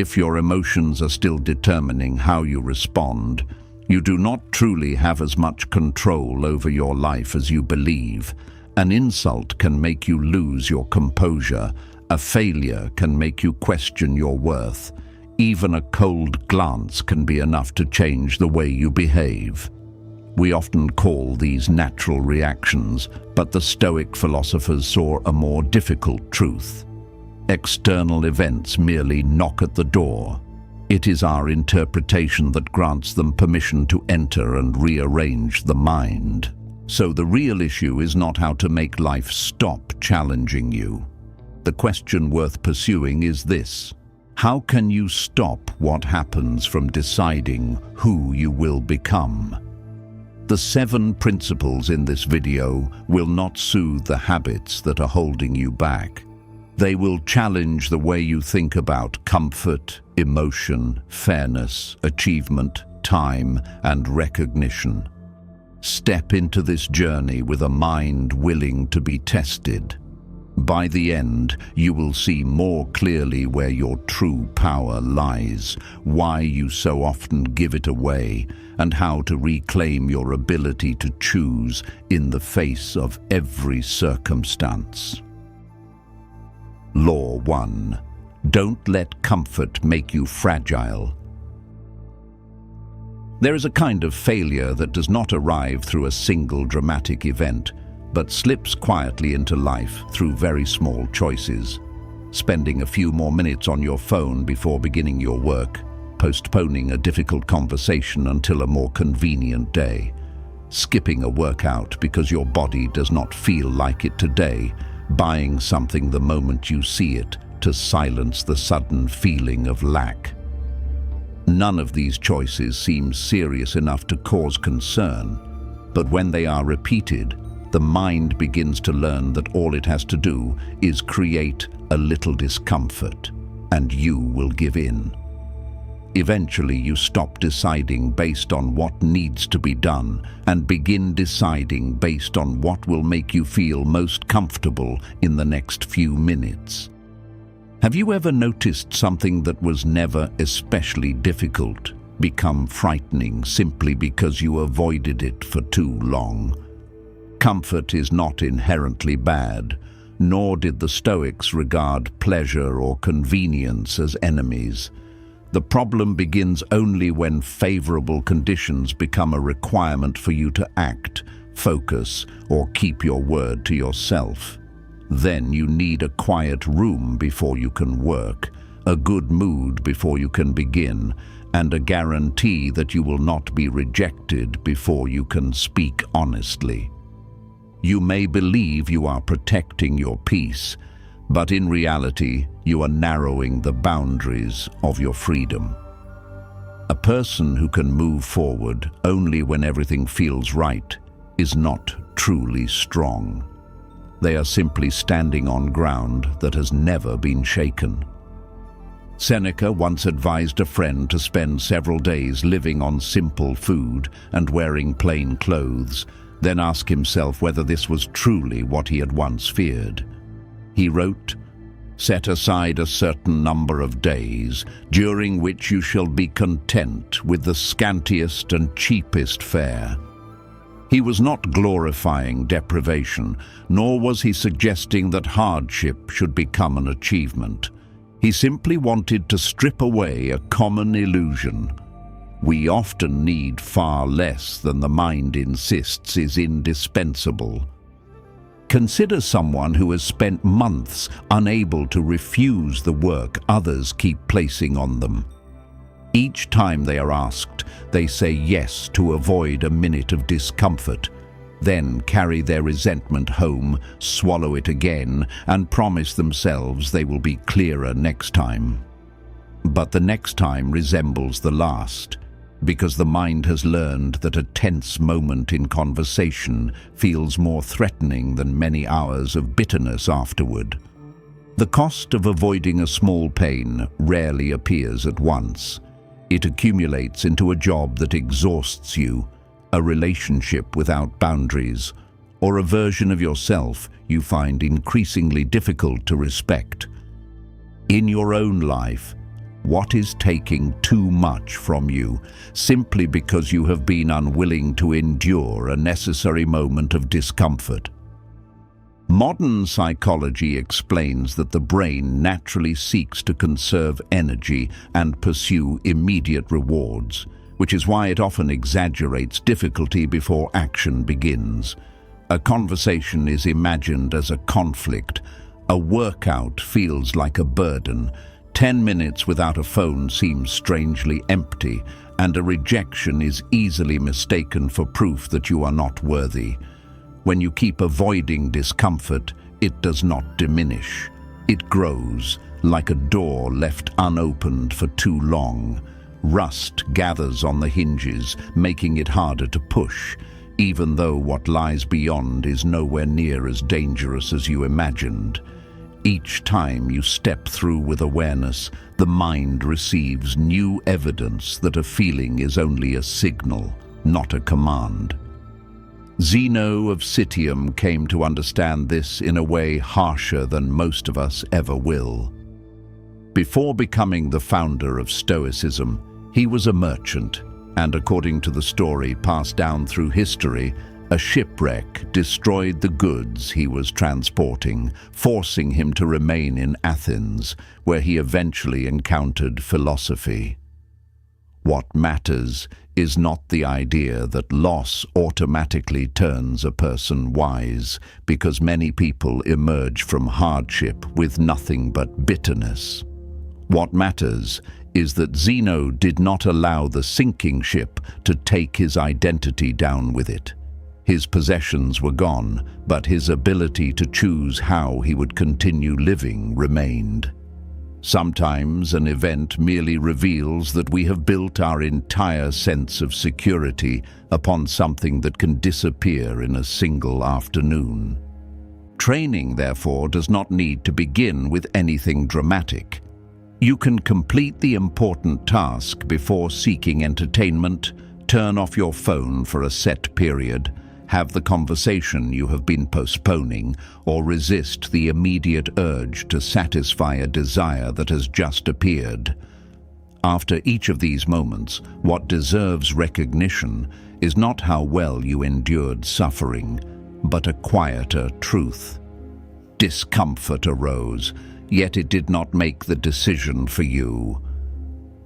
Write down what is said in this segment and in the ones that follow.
If your emotions are still determining how you respond, you do not truly have as much control over your life as you believe. An insult can make you lose your composure. A failure can make you question your worth. Even a cold glance can be enough to change the way you behave. We often call these natural reactions, but the Stoic philosophers saw a more difficult truth. External events merely knock at the door. It is our interpretation that grants them permission to enter and rearrange the mind. So the real issue is not how to make life stop challenging you. The question worth pursuing is this: how can you stop what happens from deciding who you will become? The 7 principles in this video will not soothe the habits that are holding you back. They will challenge the way you think about comfort, emotion, fairness, achievement, time, and recognition. Step into this journey with a mind willing to be tested. By the end, you will see more clearly where your true power lies, why you so often give it away, and how to reclaim your ability to choose in the face of every circumstance. Law 1. Don't let comfort make you fragile. There is a kind of failure that does not arrive through a single dramatic event, but slips quietly into life through very small choices. Spending a few more minutes on your phone before beginning your work, postponing a difficult conversation until a more convenient day, skipping a workout because your body does not feel like it today, buying something the moment you see it to silence the sudden feeling of lack. None of these choices seems serious enough to cause concern, but when they are repeated, the mind begins to learn that all it has to do is create a little discomfort, and you will give in. Eventually, you stop deciding based on what needs to be done and begin deciding based on what will make you feel most comfortable in the next few minutes. Have you ever noticed something that was never especially difficult become frightening simply because you avoided it for too long? Comfort is not inherently bad, nor did the Stoics regard pleasure or convenience as enemies. The problem begins only when favorable conditions become a requirement for you to act, focus, or keep your word to yourself. Then you need a quiet room before you can work, a good mood before you can begin, and a guarantee that you will not be rejected before you can speak honestly. You may believe you are protecting your peace, but in reality, you are narrowing the boundaries of your freedom. A person who can move forward only when everything feels right is not truly strong. They are simply standing on ground that has never been shaken. Seneca once advised a friend to spend several days living on simple food and wearing plain clothes, then ask himself whether this was truly what he had once feared. He wrote, "Set aside a certain number of days, during which you shall be content with the scantiest and cheapest fare." He was not glorifying deprivation, nor was he suggesting that hardship should become an achievement. He simply wanted to strip away a common illusion. We often need far less than the mind insists is indispensable. Consider someone who has spent months unable to refuse the work others keep placing on them. Each time they are asked, they say yes to avoid a minute of discomfort, then carry their resentment home, swallow it again, and promise themselves they will be clearer next time. But the next time resembles the last, because the mind has learned that a tense moment in conversation feels more threatening than many hours of bitterness afterward. The cost of avoiding a small pain rarely appears at once. It accumulates into a job that exhausts you, a relationship without boundaries, or a version of yourself you find increasingly difficult to respect. In your own life, What is taking too much from you, simply because you have been unwilling to endure a necessary moment of discomfort? Modern psychology explains that the brain naturally seeks to conserve energy and pursue immediate rewards, which is why it often exaggerates difficulty before action begins. A conversation is imagined as a conflict. A workout feels like a burden. 10 minutes without a phone seems strangely empty, and a rejection is easily mistaken for proof that you are not worthy. When you keep avoiding discomfort, it does not diminish. It grows, like a door left unopened for too long. Rust gathers on the hinges, making it harder to push, even though what lies beyond is nowhere near as dangerous as you imagined. Each time you step through with awareness, the mind receives new evidence that a feeling is only a signal, not a command. Zeno of Citium came to understand this in a way harsher than most of us ever will. Before becoming the founder of Stoicism, he was a merchant, and according to the story passed down through history, a shipwreck destroyed the goods he was transporting, forcing him to remain in Athens, where he eventually encountered philosophy. What matters is not the idea that loss automatically turns a person wise, because many people emerge from hardship with nothing but bitterness. What matters is that Zeno did not allow the sinking ship to take his identity down with it. His possessions were gone, but his ability to choose how he would continue living remained. Sometimes an event merely reveals that we have built our entire sense of security upon something that can disappear in a single afternoon. Training, therefore, does not need to begin with anything dramatic. You can complete the important task before seeking entertainment, turn off your phone for a set period, have the conversation you have been postponing, or resist the immediate urge to satisfy a desire that has just appeared. After each of these moments, what deserves recognition is not how well you endured suffering, but a quieter truth. Discomfort arose, yet it did not make the decision for you.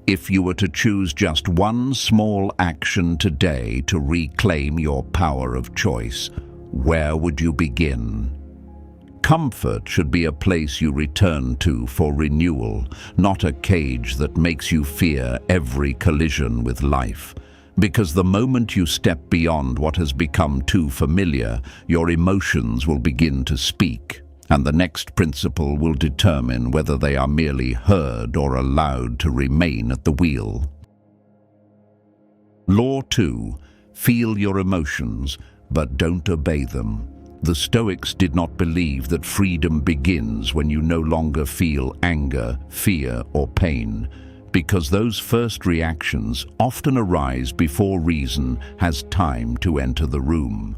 If you were to choose just one small action today to reclaim your power of choice, where would you begin? Comfort should be a place you return to for renewal, not a cage that makes you fear every collision with life. Because the moment you step beyond what has become too familiar, your emotions will begin to speak, and the next principle will determine whether they are merely heard or allowed to remain at the wheel. Law 2. Feel your emotions, but don't obey them. The Stoics did not believe that freedom begins when you no longer feel anger, fear, or pain, because those first reactions often arise before reason has time to enter the room.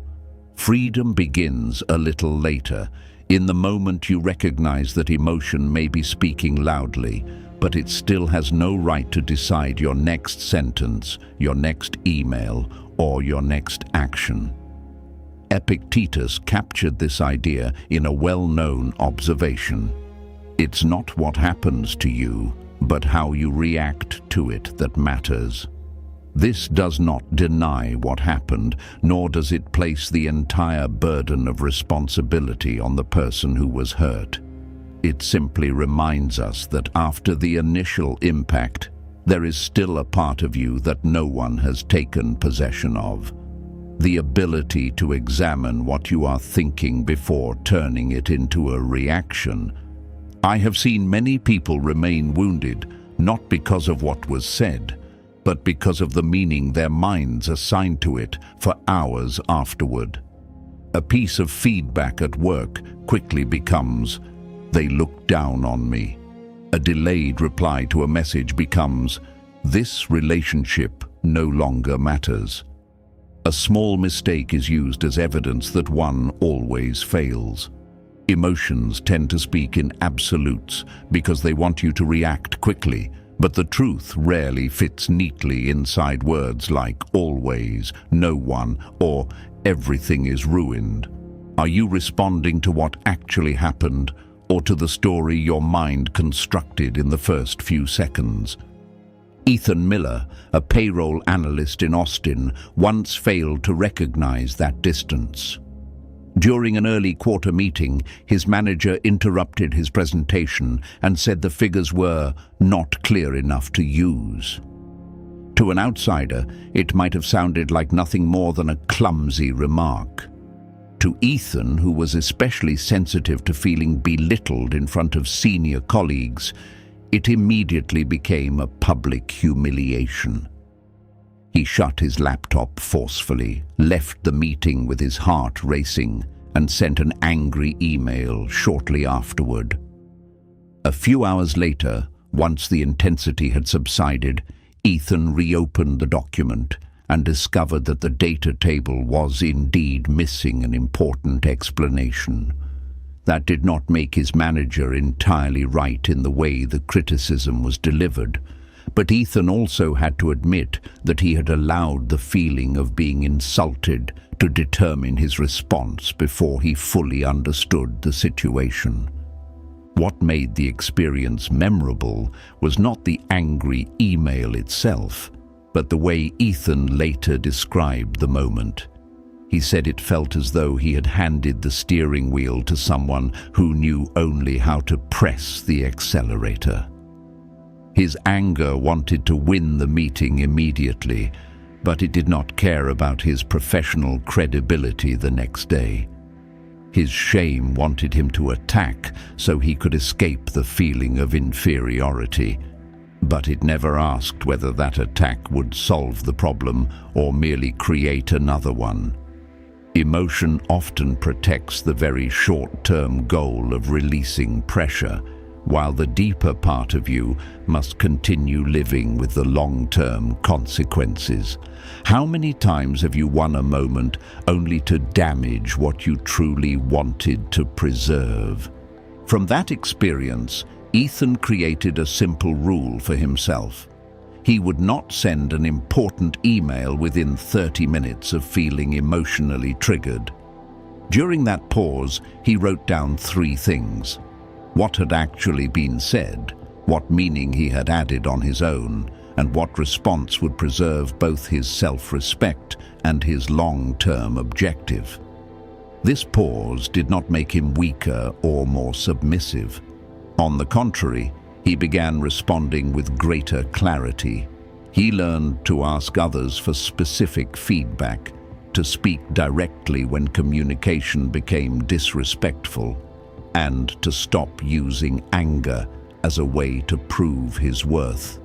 Freedom begins a little later, in the moment you recognize that emotion may be speaking loudly, but it still has no right to decide your next sentence, your next email, or your next action. Epictetus captured this idea in a well-known observation. It's not what happens to you, but how you react to it that matters. This does not deny what happened, nor does it place the entire burden of responsibility on the person who was hurt. It simply reminds us that after the initial impact, there is still a part of you that no one has taken possession of. The ability to examine what you are thinking before turning it into a reaction. I have seen many people remain wounded, not because of what was said, but because of the meaning their minds assigned to it for hours afterward. A piece of feedback at work quickly becomes, "They look down on me." A delayed reply to a message becomes, "This relationship no longer matters." A small mistake is used as evidence that one always fails. Emotions tend to speak in absolutes because they want you to react quickly, But the truth rarely fits neatly inside words like always, no one, or everything is ruined. Are you responding to what actually happened, or to the story your mind constructed in the first few seconds? Ethan Miller, a payroll analyst in Austin, once failed to recognize that distance. During an early quarter meeting, his manager interrupted his presentation and said the figures were not clear enough to use. To an outsider, it might have sounded like nothing more than a clumsy remark. To Ethan, who was especially sensitive to feeling belittled in front of senior colleagues, it immediately became a public humiliation. He shut his laptop forcefully, left the meeting with his heart racing, and sent an angry email shortly afterward. A few hours later, once the intensity had subsided, Ethan reopened the document and discovered that the data table was indeed missing an important explanation. That did not make his manager entirely right in the way the criticism was delivered, but Ethan also had to admit that he had allowed the feeling of being insulted to determine his response before he fully understood the situation. What made the experience memorable was not the angry email itself, but the way Ethan later described the moment. He said it felt as though he had handed the steering wheel to someone who knew only how to press the accelerator. His anger wanted to win the meeting immediately, but it did not care about his professional credibility the next day. His shame wanted him to attack so he could escape the feeling of inferiority, but it never asked whether that attack would solve the problem or merely create another one. Emotion often protects the very short-term goal of releasing pressure, while the deeper part of you must continue living with the long-term consequences. How many times have you won a moment only to damage what you truly wanted to preserve? From that experience, Ethan created a simple rule for himself. He would not send an important email within 30 minutes of feeling emotionally triggered. During that pause, he wrote down 3 things: what had actually been said, what meaning he had added on his own, and what response would preserve both his self-respect and his long-term objective. This pause did not make him weaker or more submissive. On the contrary, he began responding with greater clarity. He learned to ask others for specific feedback, to speak directly when communication became disrespectful, and to stop using anger as a way to prove his worth.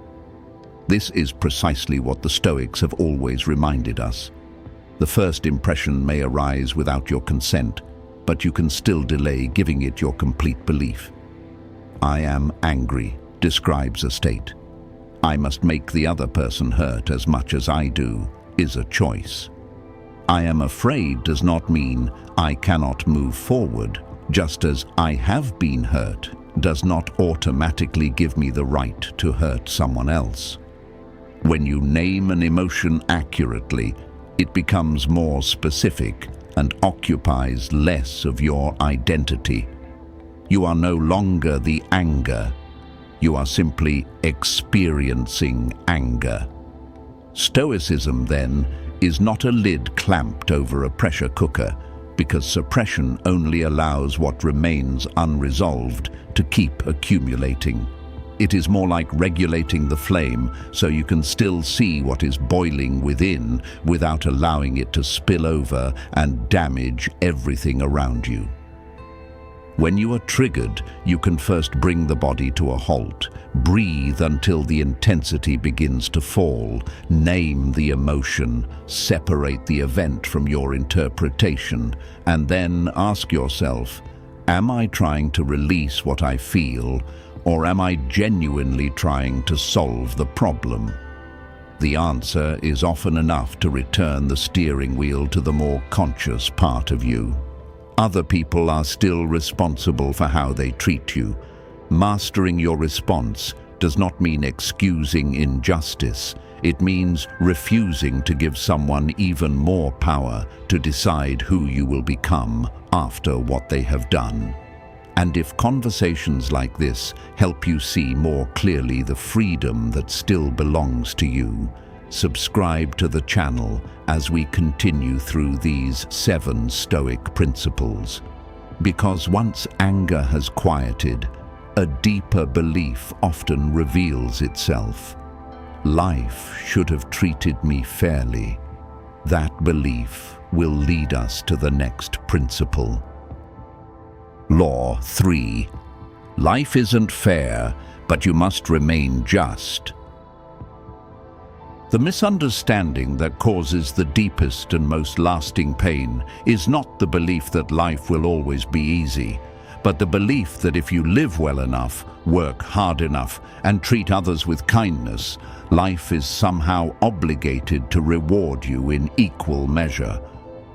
This is precisely what the Stoics have always reminded us. The first impression may arise without your consent, but you can still delay giving it your complete belief. "I am angry" describes a state. "I must make the other person hurt as much as I do" is a choice. "I am afraid" does not mean I cannot move forward, just as "I have been hurt" does not automatically give me the right to hurt someone else. When you name an emotion accurately, it becomes more specific and occupies less of your identity. You are no longer the anger. You are simply experiencing anger. Stoicism, then, is not a lid clamped over a pressure cooker, because suppression only allows what remains unresolved to keep accumulating. It is more like regulating the flame so you can still see what is boiling within without allowing it to spill over and damage everything around you. When you are triggered, you can first bring the body to a halt, breathe until the intensity begins to fall, name the emotion, separate the event from your interpretation, and then ask yourself, am I trying to release what I feel, or am I genuinely trying to solve the problem? The answer is often enough to return the steering wheel to the more conscious part of you. Other people are still responsible for how they treat you. Mastering your response does not mean excusing injustice. It means refusing to give someone even more power to decide who you will become after what they have done. And if conversations like this help you see more clearly the freedom that still belongs to you, subscribe to the channel as we continue through these 7 Stoic principles. Because once anger has quieted, a deeper belief often reveals itself. Life should have treated me fairly. That belief will lead us to the next principle. Law 3. Life isn't fair, but you must remain just. The misunderstanding that causes the deepest and most lasting pain is not the belief that life will always be easy, but the belief that if you live well enough, work hard enough, and treat others with kindness, life is somehow obligated to reward you in equal measure.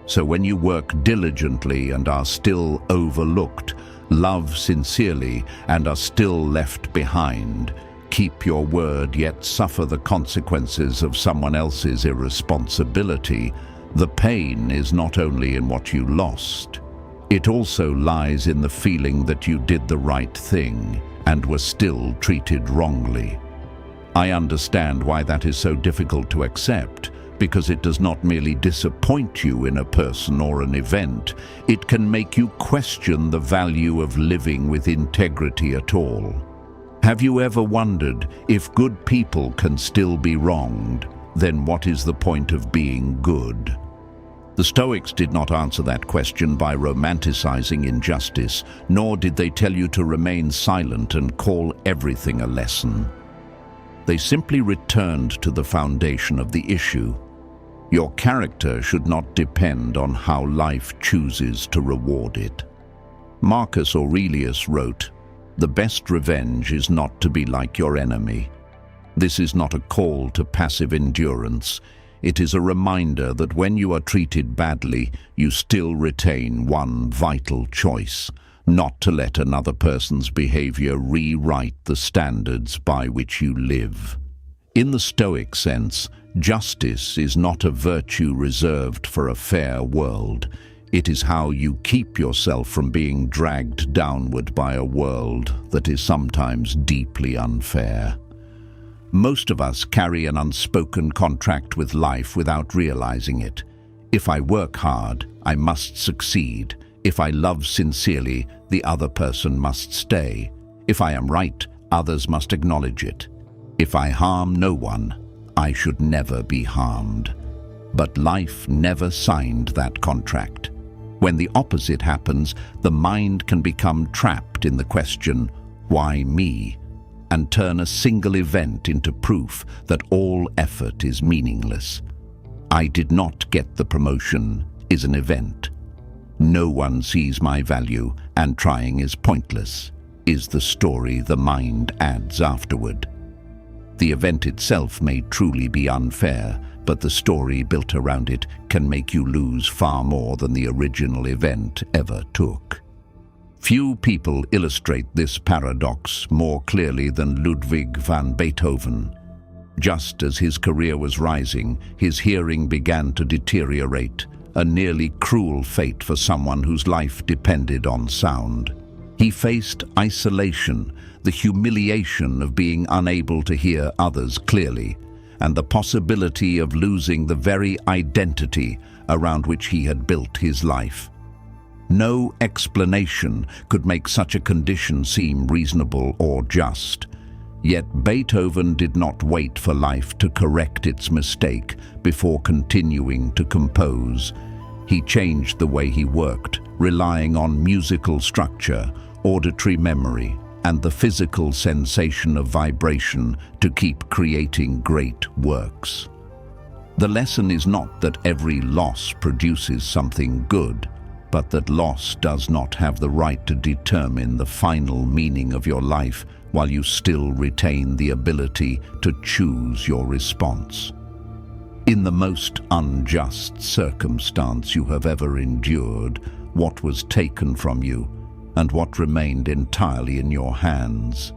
So when you work diligently and are still overlooked, love sincerely and are still left behind, keep your word yet suffer the consequences of someone else's irresponsibility, the pain is not only in what you lost, it also lies in the feeling that you did the right thing and were still treated wrongly. I understand why that is so difficult to accept, because it does not merely disappoint you in a person or an event, it can make you question the value of living with integrity at all. Have you ever wondered, if good people can still be wronged, then what is the point of being good? The Stoics did not answer that question by romanticizing injustice, nor did they tell you to remain silent and call everything a lesson. They simply returned to the foundation of the issue. Your character should not depend on how life chooses to reward it. Marcus Aurelius wrote, "The best revenge is not to be like your enemy." This is not a call to passive endurance. It is a reminder that when you are treated badly, you still retain one vital choice: not to let another person's behavior rewrite the standards by which you live. In the Stoic sense, justice is not a virtue reserved for a fair world. It is how you keep yourself from being dragged downward by a world that is sometimes deeply unfair. Most of us carry an unspoken contract with life without realizing it. If I work hard, I must succeed. If I love sincerely, the other person must stay. If I am right, others must acknowledge it. If I harm no one, I should never be harmed. But life never signed that contract. When the opposite happens, the mind can become trapped in the question, "Why me?" and turn a single event into proof that all effort is meaningless. "I did not get the promotion" is an event. "No one sees my value and trying is pointless" is the story the mind adds afterward. The event itself may truly be unfair, but the story built around it can make you lose far more than the original event ever took. Few people illustrate this paradox more clearly than Ludwig van Beethoven. Just as his career was rising, his hearing began to deteriorate, a nearly cruel fate for someone whose life depended on sound. He faced isolation, the humiliation of being unable to hear others clearly, and the possibility of losing the very identity around which he had built his life. No explanation could make such a condition seem reasonable or just. Yet Beethoven did not wait for life to correct its mistake before continuing to compose. He changed the way he worked, relying on musical structure, auditory memory, and the physical sensation of vibration to keep creating great works. The lesson is not that every loss produces something good, but that loss does not have the right to determine the final meaning of your life while you still retain the ability to choose your response. In the most unjust circumstance you have ever endured, what was taken from you and what remained entirely in your hands?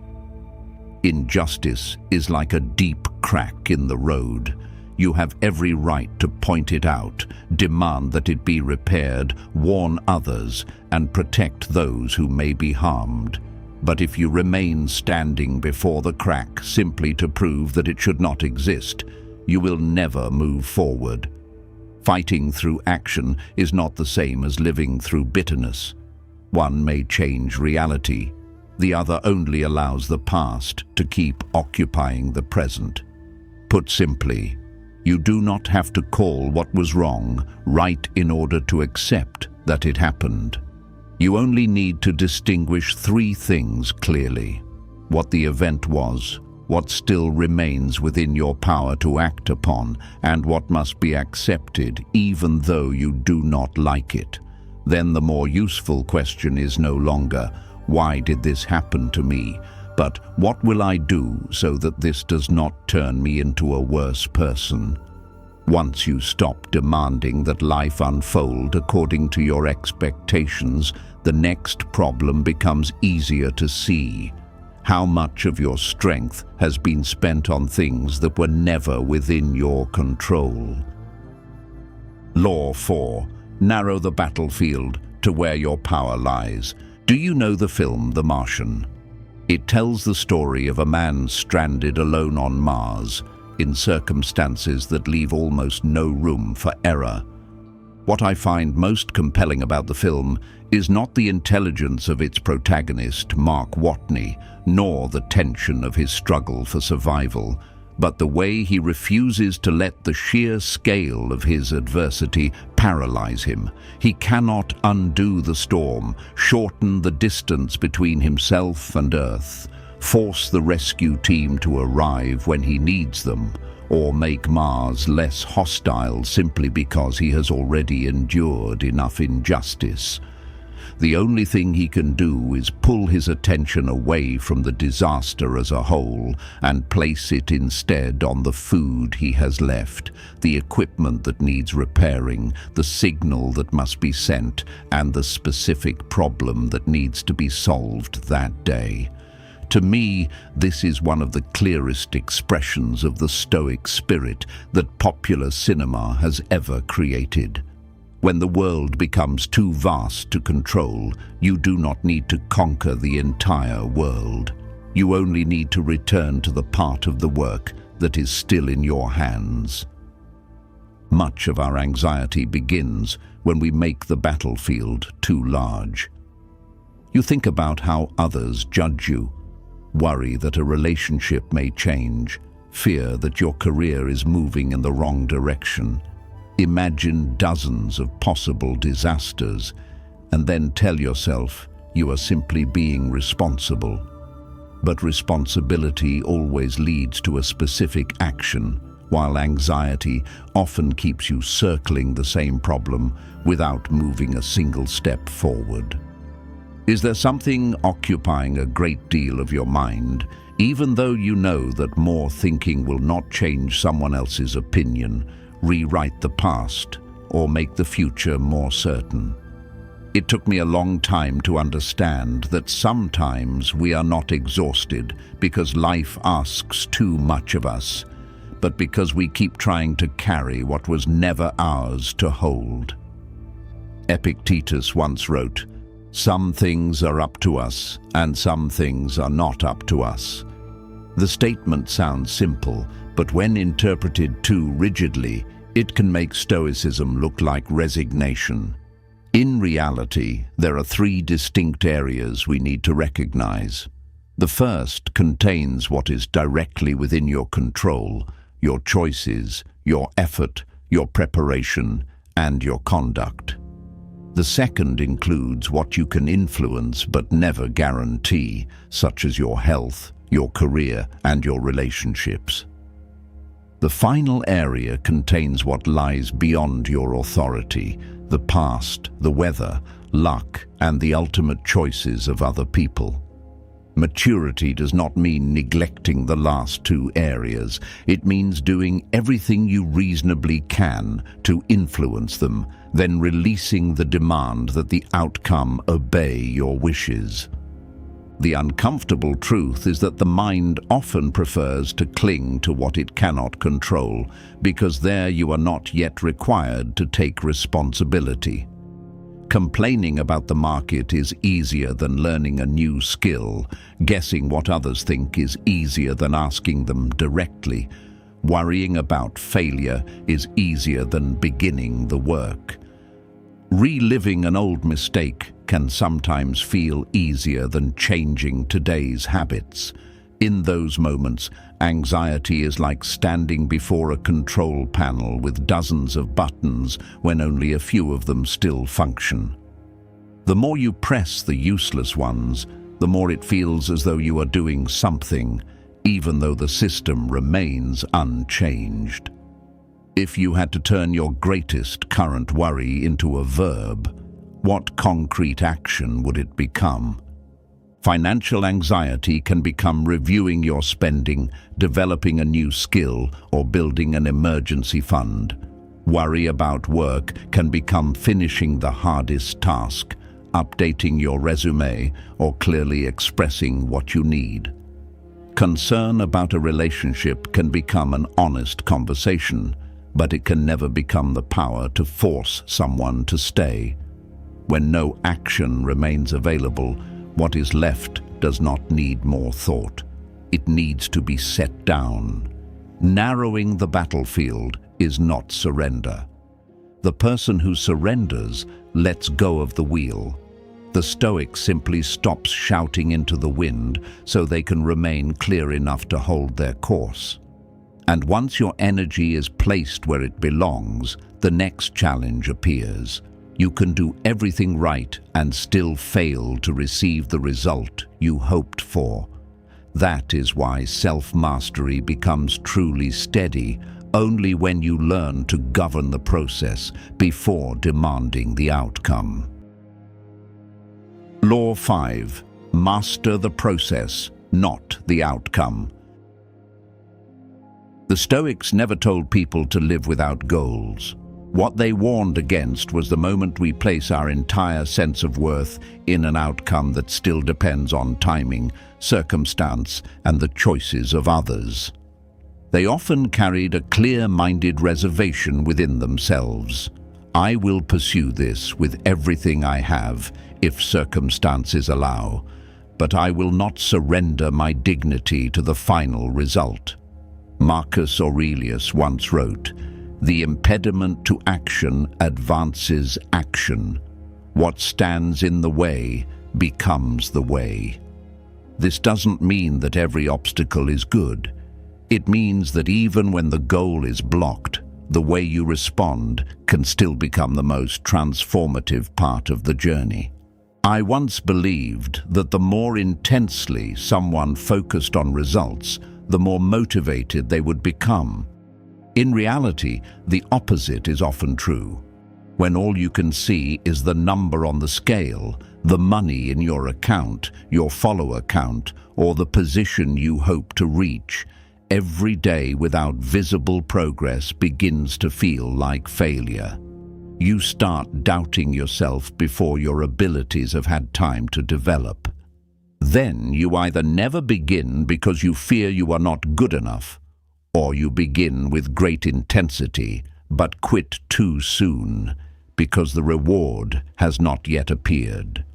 Injustice is like a deep crack in the road. You have every right to point it out, demand that it be repaired, warn others, and protect those who may be harmed. But if you remain standing before the crack simply to prove that it should not exist, you will never move forward. Fighting through action is not the same as living through bitterness. One may change reality. The other only allows the past to keep occupying the present. Put simply, you do not have to call what was wrong right in order to accept that it happened. You only need to distinguish three things clearly: what the event was, what still remains within your power to act upon, and what must be accepted even though you do not like it. Then the more useful question is no longer, why did this happen to me? But what will I do so that this does not turn me into a worse person? Once you stop demanding that life unfold according to your expectations, the next problem becomes easier to see. How much of your strength has been spent on things that were never within your control? Law 4. Narrow the battlefield to where your power lies. Do you know the film The Martian? It tells the story of a man stranded alone on Mars, in circumstances that leave almost no room for error. What I find most compelling about the film is not the intelligence of its protagonist, Mark Watney, nor the tension of his struggle for survival, but the way he refuses to let the sheer scale of his adversity paralyze him. He cannot undo the storm, shorten the distance between himself and Earth, force the rescue team to arrive when he needs them, or make Mars less hostile simply because he has already endured enough injustice. The only thing he can do is pull his attention away from the disaster as a whole and place it instead on the food he has left, the equipment that needs repairing, the signal that must be sent, and the specific problem that needs to be solved that day. To me, this is one of the clearest expressions of the Stoic spirit that popular cinema has ever created. When the world becomes too vast to control, you do not need to conquer the entire world. You only need to return to the part of the work that is still in your hands. Much of our anxiety begins when we make the battlefield too large. You think about how others judge you, worry that a relationship may change, fear that your career is moving in the wrong direction. Imagine dozens of possible disasters and then tell yourself you are simply being responsible. But responsibility always leads to a specific action, while anxiety often keeps you circling the same problem without moving a single step forward. Is there something occupying a great deal of your mind, even though you know that more thinking will not change someone else's opinion, rewrite the past, or make the future more certain? It took me a long time to understand that sometimes we are not exhausted because life asks too much of us, but because we keep trying to carry what was never ours to hold. Epictetus once wrote, "Some things are up to us, and some things are not up to us." The statement sounds simple, but when interpreted too rigidly, it can make Stoicism look like resignation. In reality, there are three distinct areas we need to recognize. The first contains what is directly within your control, your choices, your effort, your preparation, and your conduct. The second includes what you can influence but never guarantee, such as your health, your career, and your relationships. The final area contains what lies beyond your authority, the past, the weather, luck, and the ultimate choices of other people. Maturity does not mean neglecting the last two areas. It means doing everything you reasonably can to influence them, then releasing the demand that the outcome obey your wishes. The uncomfortable truth is that the mind often prefers to cling to what it cannot control, because there you are not yet required to take responsibility. Complaining about the market is easier than learning a new skill. Guessing what others think is easier than asking them directly. Worrying about failure is easier than beginning the work. Reliving an old mistake can sometimes feel easier than changing today's habits. In those moments, anxiety is like standing before a control panel with dozens of buttons when only a few of them still function. The more you press the useless ones, the more it feels as though you are doing something, even though the system remains unchanged. If you had to turn your greatest current worry into a verb, what concrete action would it become? Financial anxiety can become reviewing your spending, developing a new skill, or building an emergency fund. Worry about work can become finishing the hardest task, updating your resume, or clearly expressing what you need. Concern about a relationship can become an honest conversation, but it can never become the power to force someone to stay. When no action remains available, what is left does not need more thought. It needs to be set down. Narrowing the battlefield is not surrender. The person who surrenders lets go of the wheel. The Stoic simply stops shouting into the wind so they can remain clear enough to hold their course. And once your energy is placed where it belongs, the next challenge appears. You can do everything right and still fail to receive the result you hoped for. That is why self-mastery becomes truly steady only when you learn to govern the process before demanding the outcome. Law 5. Master the process, not the outcome. The Stoics never told people to live without goals. What they warned against was the moment we place our entire sense of worth in an outcome that still depends on timing, circumstance, and the choices of others. They often carried a clear-minded reservation within themselves. I will pursue this with everything I have, if circumstances allow, but I will not surrender my dignity to the final result. Marcus Aurelius once wrote, "The impediment to action advances action. What stands in the way becomes the way." This doesn't mean that every obstacle is good. It means that even when the goal is blocked, the way you respond can still become the most transformative part of the journey. I once believed that the more intensely someone focused on results, the more motivated they would become. In reality, the opposite is often true. When all you can see is the number on the scale, the money in your account, your follower count, or the position you hope to reach, every day without visible progress begins to feel like failure. You start doubting yourself before your abilities have had time to develop. Then you either never begin because you fear you are not good enough, or you begin with great intensity but quit too soon because the reward has not yet appeared.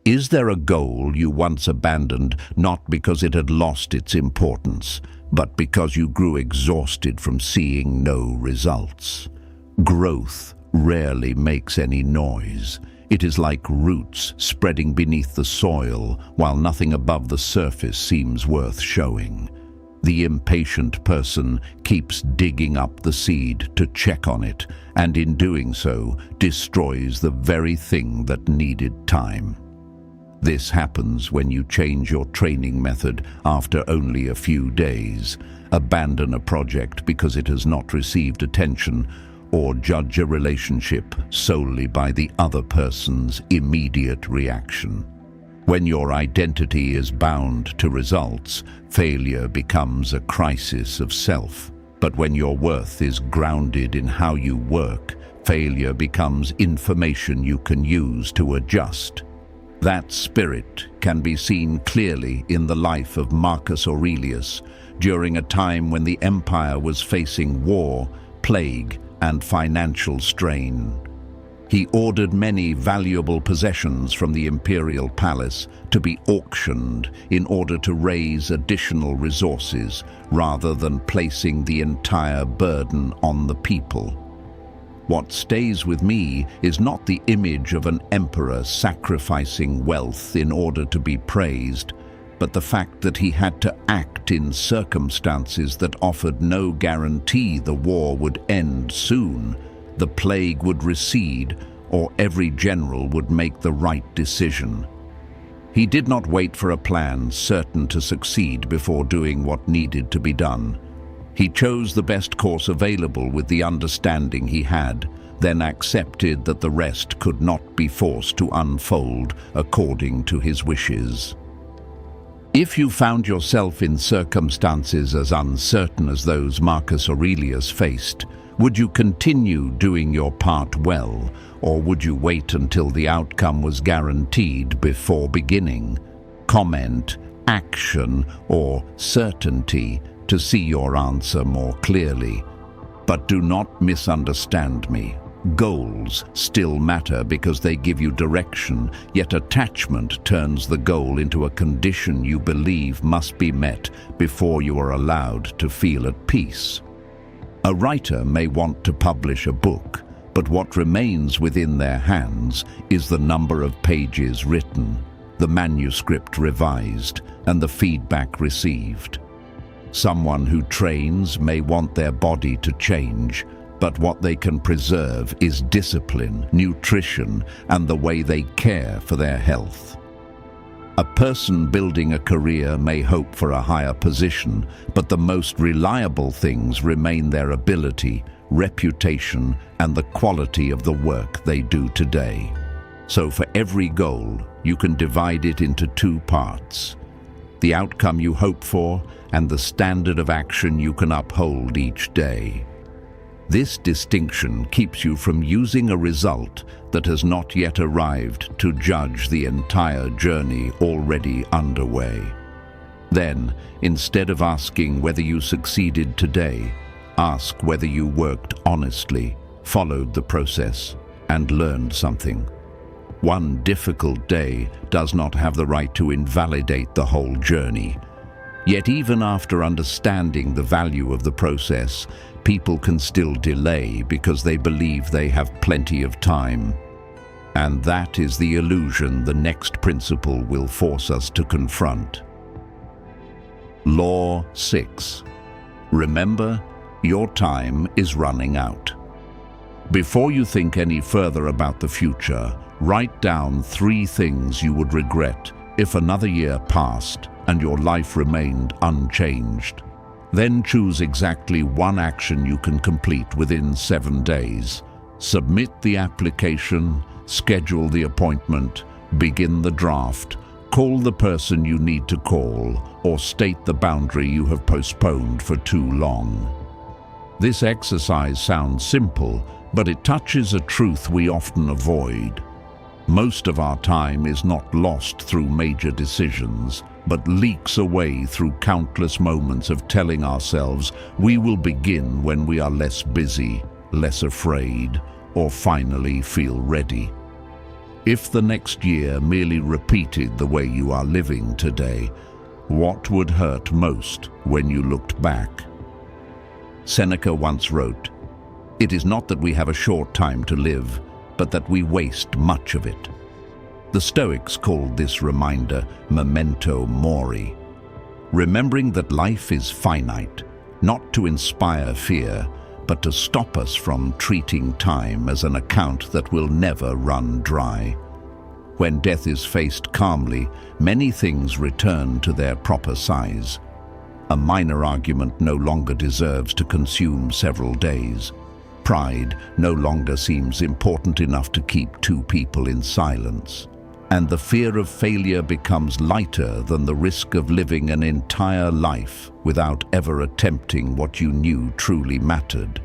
Is there a goal you once abandoned not because it had lost its importance, but because you grew exhausted from seeing no results? Growth rarely makes any noise. It is like roots spreading beneath the soil while nothing above the surface seems worth showing. The impatient person keeps digging up the seed to check on it, and in doing so, destroys the very thing that needed time. This happens when you change your training method after only a few days, abandon a project because it has not received attention, or judge a relationship solely by the other person's immediate reaction. When your identity is bound to results, failure becomes a crisis of self. But when your worth is grounded in how you work, failure becomes information you can use to adjust. That spirit can be seen clearly in the life of Marcus Aurelius during a time when the empire was facing war, plague, and financial strain. He ordered many valuable possessions from the imperial palace to be auctioned in order to raise additional resources rather than placing the entire burden on the people. What stays with me is not the image of an emperor sacrificing wealth in order to be praised, but the fact that he had to act in circumstances that offered no guarantee the war would end soon, the plague would recede, or every general would make the right decision. He did not wait for a plan certain to succeed before doing what needed to be done. He chose the best course available with the understanding he had, then accepted that the rest could not be forced to unfold according to his wishes. If you found yourself in circumstances as uncertain as those Marcus Aurelius faced, would you continue doing your part well, or would you wait until the outcome was guaranteed before beginning? Comment, action, or certainty to see your answer more clearly. But do not misunderstand me. Goals still matter because they give you direction, yet attachment turns the goal into a condition you believe must be met before you are allowed to feel at peace. A writer may want to publish a book, but what remains within their hands is the number of pages written, the manuscript revised, and the feedback received. Someone who trains may want their body to change, but what they can preserve is discipline, nutrition, and the way they care for their health. A person building a career may hope for a higher position, but the most reliable things remain their ability, reputation, and the quality of the work they do today. So for every goal, you can divide it into two parts: the outcome you hope for and the standard of action you can uphold each day. This distinction keeps you from using a result that has not yet arrived to judge the entire journey already underway. Then, instead of asking whether you succeeded today, ask whether you worked honestly, followed the process, and learned something. One difficult day does not have the right to invalidate the whole journey. Yet even after understanding the value of the process, people can still delay because they believe they have plenty of time. And that is the illusion the next principle will force us to confront. Law 6. Remember, your time is running out. Before you think any further about the future, write down 3 things you would regret if another year passed and your life remained unchanged. Then choose exactly 1 action you can complete within 7 days. Submit the application, schedule the appointment, begin the draft, call the person you need to call, or state the boundary you have postponed for too long. This exercise sounds simple, but it touches a truth we often avoid. Most of our time is not lost through major decisions, but leaks away through countless moments of telling ourselves we will begin when we are less busy, less afraid, or finally feel ready. If the next year merely repeated the way you are living today, what would hurt most when you looked back? Seneca once wrote, "It is not that we have a short time to live, but that we waste much of it." The Stoics called this reminder memento mori, remembering that life is finite, not to inspire fear, but to stop us from treating time as an account that will never run dry. When death is faced calmly, many things return to their proper size. A minor argument no longer deserves to consume several days. Pride no longer seems important enough to keep 2 people in silence. And the fear of failure becomes lighter than the risk of living an entire life without ever attempting what you knew truly mattered.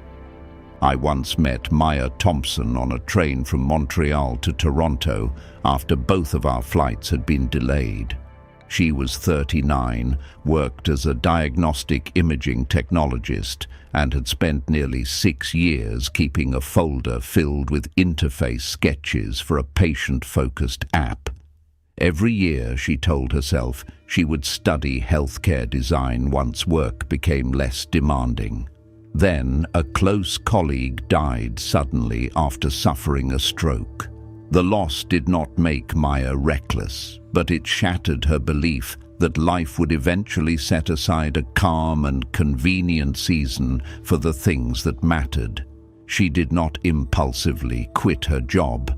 I once met Maya Thompson on a train from Montreal to Toronto after both of our flights had been delayed. She was 39, worked as a diagnostic imaging technologist, and had spent nearly 6 years keeping a folder filled with interface sketches for a patient-focused app. Every year, she told herself, she would study healthcare design once work became less demanding. Then, a close colleague died suddenly after suffering a stroke. The loss did not make Maya reckless, but it shattered her belief that life would eventually set aside a calm and convenient season for the things that mattered. She did not impulsively quit her job.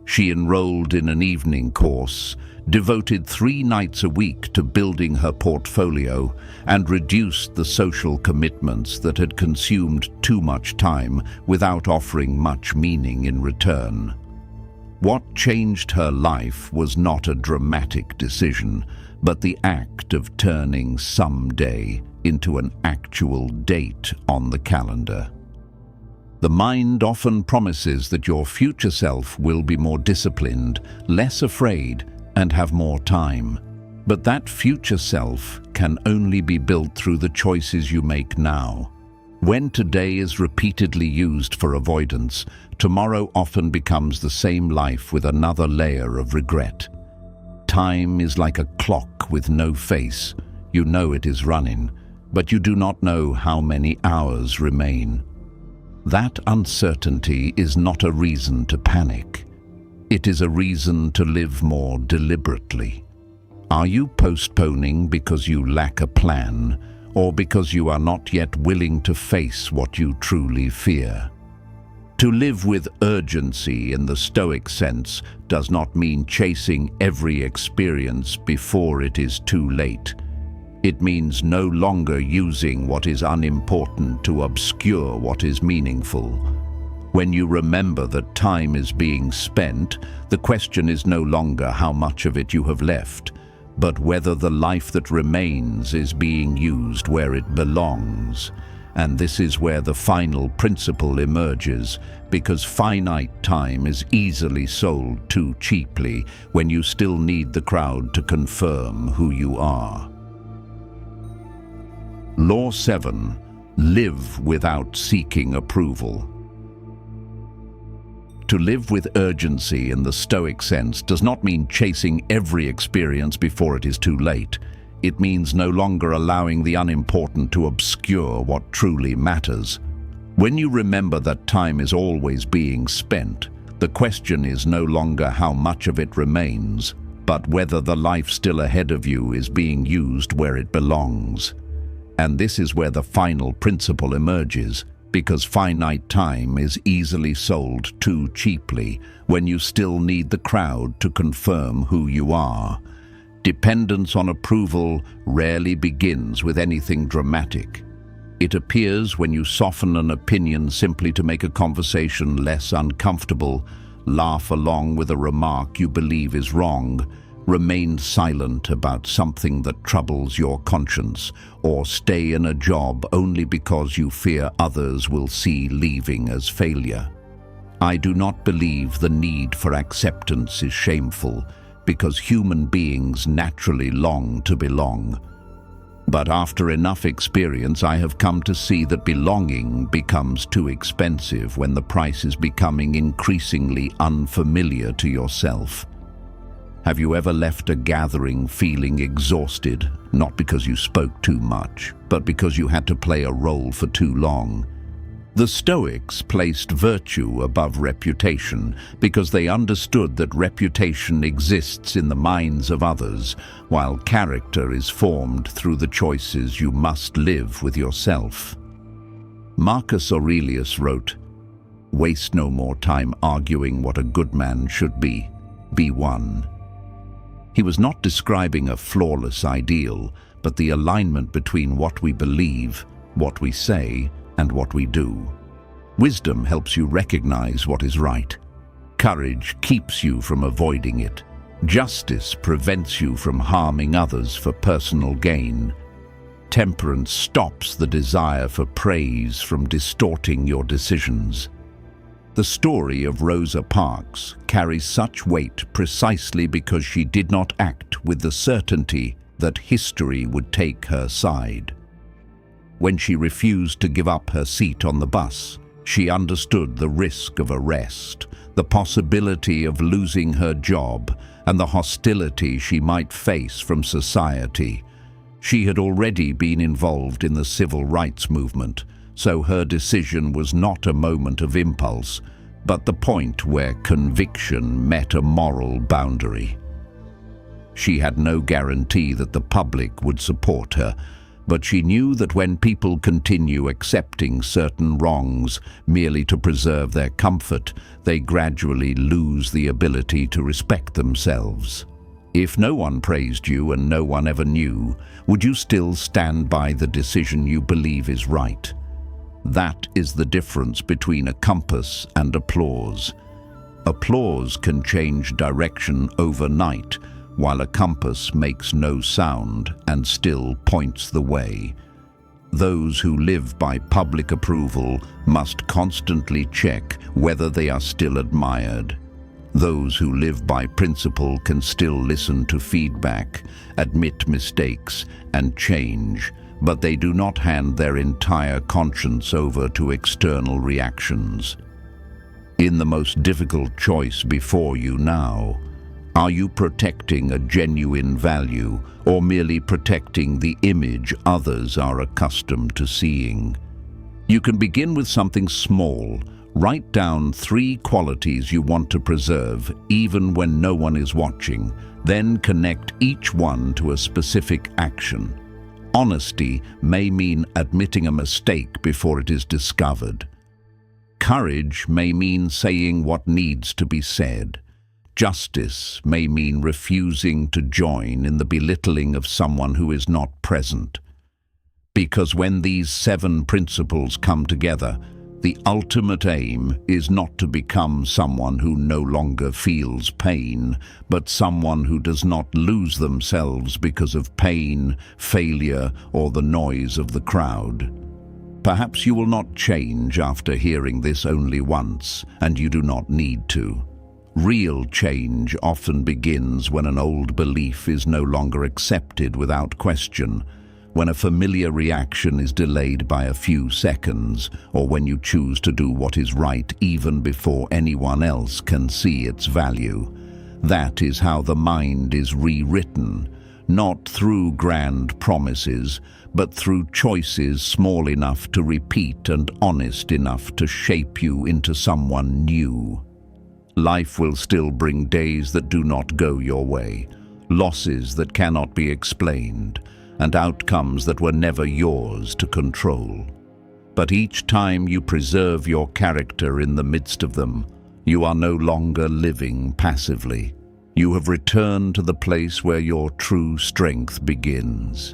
She enrolled in an evening course, devoted 3 nights a week to building her portfolio, and reduced the social commitments that had consumed too much time without offering much meaning in return. What changed her life was not a dramatic decision, but the act of turning someday into an actual date on the calendar. The mind often promises that your future self will be more disciplined, less afraid, and have more time. But that future self can only be built through the choices you make now. When today is repeatedly used for avoidance, tomorrow often becomes the same life with another layer of regret. Time is like a clock with no face. You know it is running, but you do not know how many hours remain. That uncertainty is not a reason to panic. It is a reason to live more deliberately. Are you postponing because you lack a plan, or because you are not yet willing to face what you truly fear? To live with urgency in the Stoic sense does not mean chasing every experience before it is too late. It means no longer using what is unimportant to obscure what is meaningful. When you remember that time is being spent, the question is no longer how much of it you have left, but whether the life that remains is being used where it belongs. And this is where the final principle emerges, because finite time is easily sold too cheaply when you still need the crowd to confirm who you are. Law 7. Live without seeking approval. To live with urgency in the Stoic sense does not mean chasing every experience before it is too late. It means no longer allowing the unimportant to obscure what truly matters. When you remember that time is always being spent, the question is no longer how much of it remains, but whether the life still ahead of you is being used where it belongs. And this is where the final principle emerges, because finite time is easily sold too cheaply when you still need the crowd to confirm who you are. Dependence on approval rarely begins with anything dramatic. It appears when you soften an opinion simply to make a conversation less uncomfortable, laugh along with a remark you believe is wrong, remain silent about something that troubles your conscience, or stay in a job only because you fear others will see leaving as failure. I do not believe the need for acceptance is shameful, because human beings naturally long to belong. But after enough experience, I have come to see that belonging becomes too expensive when the price is becoming increasingly unfamiliar to yourself. Have you ever left a gathering feeling exhausted, not because you spoke too much, but because you had to play a role for too long? The Stoics placed virtue above reputation because they understood that reputation exists in the minds of others, while character is formed through the choices you must live with yourself. Marcus Aurelius wrote, "Waste no more time arguing what a good man should be. Be one." He was not describing a flawless ideal, but the alignment between what we believe, what we say, and what we do. Wisdom helps you recognize what is right. Courage keeps you from avoiding it. Justice prevents you from harming others for personal gain. temperance stops the desire for praise from distorting your decisions. The story of Rosa Parks carries such weight precisely because she did not act with the certainty that history would take her side. When she refused to give up her seat on the bus, she understood the risk of arrest, the possibility of losing her job, and the hostility she might face from society. She had already been involved in the civil rights movement, so her decision was not a moment of impulse, but the point where conviction met a moral boundary. She had no guarantee that the public would support her, but she knew that when people continue accepting certain wrongs merely to preserve their comfort, they gradually lose the ability to respect themselves. If no one praised you and no one ever knew, would you still stand by the decision you believe is right? That is the difference between a compass and applause. Applause can change direction overnight, while a compass makes no sound and still points the way. Those who live by public approval must constantly check whether they are still admired. Those who live by principle can still listen to feedback, admit mistakes, and change, but they do not hand their entire conscience over to external reactions. In the most difficult choice before you now, are you protecting a genuine value or merely protecting the image others are accustomed to seeing? You can begin with something small. Write down 3 qualities you want to preserve, even when no one is watching. Then connect each one to a specific action. Honesty may mean admitting a mistake before it is discovered. Courage may mean saying what needs to be said. Justice may mean refusing to join in the belittling of someone who is not present. Because when these 7 principles come together, the ultimate aim is not to become someone who no longer feels pain, but someone who does not lose themselves because of pain, failure, or the noise of the crowd. Perhaps you will not change after hearing this only once, and you do not need to. Real change often begins when an old belief is no longer accepted without question, when a familiar reaction is delayed by a few seconds, or when you choose to do what is right even before anyone else can see its value. That is how the mind is rewritten, not through grand promises, but through choices small enough to repeat and honest enough to shape you into someone new. Life will still bring days that do not go your way, losses that cannot be explained, and outcomes that were never yours to control. But each time you preserve your character in the midst of them, you are no longer living passively. You have returned to the place where your true strength begins.